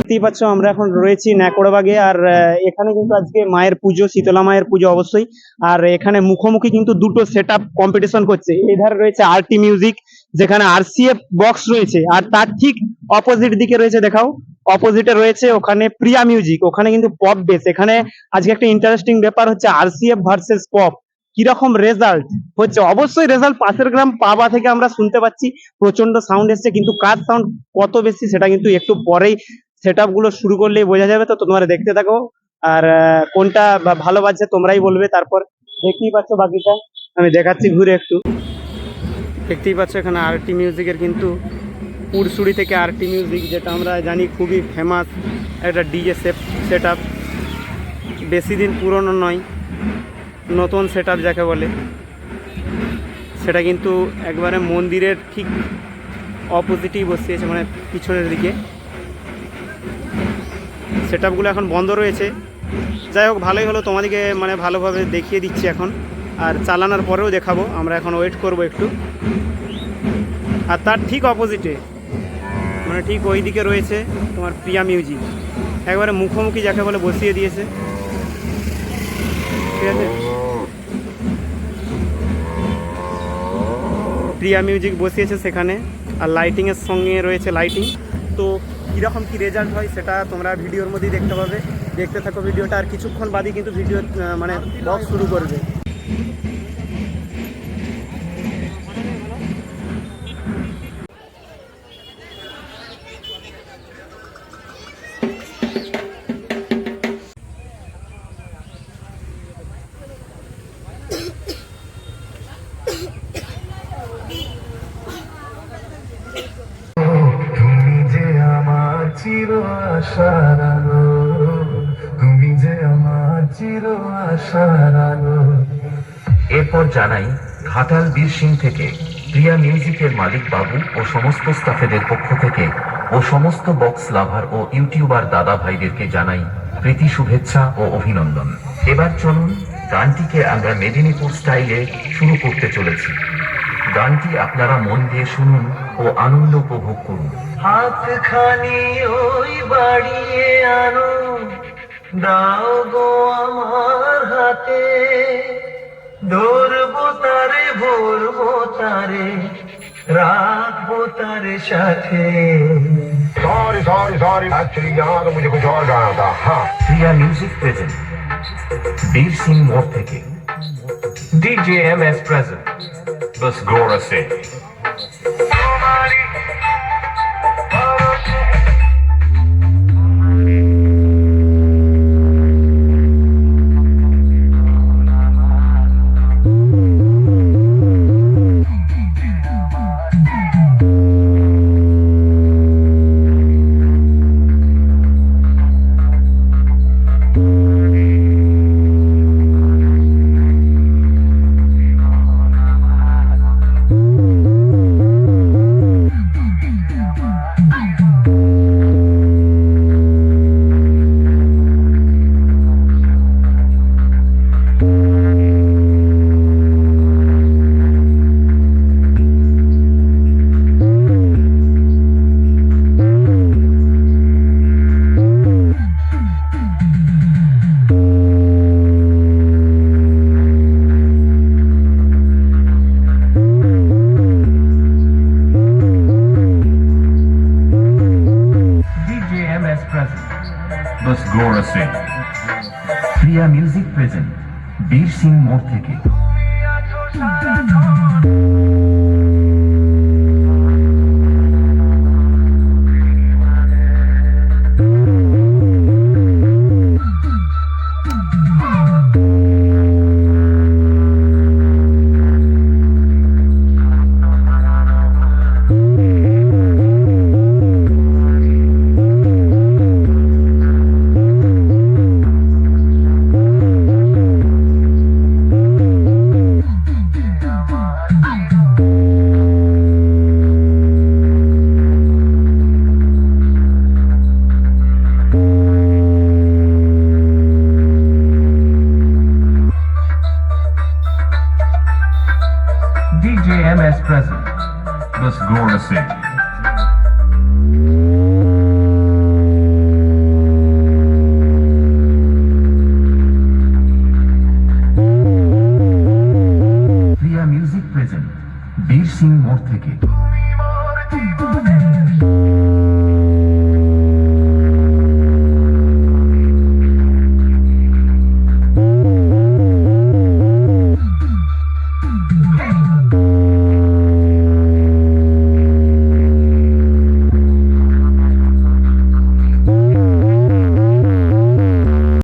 দেখতেই পাচ্ছ আমরা এখন রয়েছি ন্যাকড়াবাগে। আর এখানে কিন্তু আজকে মায়ের পুজো, শীতলা মায়ের পুজো অবশ্যই। আর এখানে মুখোমুখি কিন্তু দুটো সেট আপ কম্পিটিশন করছে। এই ধারে রয়েছে আরটি মিউজিক, যেখানে আরসিএফ বক্স রয়েছে, আর তার ঠিক অপোজিট দিকে রয়েছে, দেখাও, অপোজিটে রয়েছে ওখানে প্রিয়া মিউজিক, ওখানে কিন্তু পপ বেস। এখানে আজকে একটা ইন্টারেস্টিং ব্যাপার হচ্ছে আরসিএফ ভার্সেস পপ, কিরকম রেজাল্ট হচ্ছে। অবশ্যই রেজাল্ট পাশের গ্রাম পাবা থেকে আমরা শুনতে পাচ্ছি প্রচন্ড সাউন্ড এসছে, কিন্তু কার সাউন্ড কত বেশি সেটা কিন্তু একটু পরেই সেট আপ গুলো শুরু করলেই বোঝা যাবে। তো তোমরা দেখতে থাকো, আর কোনটা ভালো বাজছে তোমরাই বলবে। তারপর দেখতেই পাচ্ছ বাকিটা আমি দেখাচ্ছি ঘুরে একটু। দেখতেই পাচ্ছ এখানে আরটি মিউজিকের কিন্তু পুরসুড়ি থেকে আরটি মিউজিক, যেটা আমরা জানি খুবই ফেমাস একটা ডিজে সেট আপ, বেশি দিন পুরনো নয়, নতুন সেট আপ যাকে বলে। সেটা কিন্তু একবারে মন্দিরের ঠিক অপোজিটেই বসিয়েছে, মানে পিছনের দিকে। সেট আপগুলো এখন বন্ধ রয়েছে। যাই হোক, ভালোই হলো, তোমাদেরকে মানে ভালোভাবে দেখিয়ে দিচ্ছি এখন, আর চালানোর পরেও দেখাবো। আমরা এখন ওয়েট করব একটু। আর তার ঠিক অপোজিটে, মানে ঠিক ওই দিকে রয়েছে তোমার প্রিয়া মিউজিক, একবারে মুখোমুখি যাকে বলে বসিয়ে দিয়েছে, ঠিক আছে। প্রিয়া মিউজিক বসিয়েছে সেখানে, আর লাইটিংয়ের সঙ্গে রয়েছে লাইটিং। তো কীরকম কী রেজাল্ট হয় সেটা তোমরা ভিডিওর মধ্যেই দেখতে পাবে। দেখতে থাকো ভিডিওটা, আর কিছুক্ষণ বাদই কিন্তু ভিডিও মানে বক্স শুরু করবে। চির আশার আলো, তুমি যে আমার চির আশার আলো। এরপর জানাই ঘাটাল বীর সিং থেকে প্রিয়া মিউজিকের মালিক বাবু ও সমস্ত স্টাফেদের পক্ষ থেকে ও সমস্ত বক্স লাভার ও ইউটিউবার দাদা ভাইদেরকে জানাই প্রীতি শুভেচ্ছা ও অভিনন্দন। এবার চলুন গানটিকে আমরা মেদিনীপুর স্টাইলে শুরু করতে চলেছি। গানটি আপনারা মন দিয়ে শুনুন ও আনন্দ উপভোগ করুন। হাতখানি ওই বাড়িয়ে আনো, দাও গো আমার হাতে, ধরবো তারে ভরবো তারে, রাখবো তারে সাথে। सॉरी सॉरी सॉरी, एक्चुअली यहाँ तो मुझे कुछ और गाना था। हाँ, प्रिया म्यूजिक प्रेजेंट बीर सिंह मोड़ থেকে डीजे एमएस प्रेजेंट बस गौरा से। बस गौरा से प्रिया म्यूजिक प्रेजेंट बीर सिंह मोड़ থেকে। DJ MS present बस गौर से। থেকে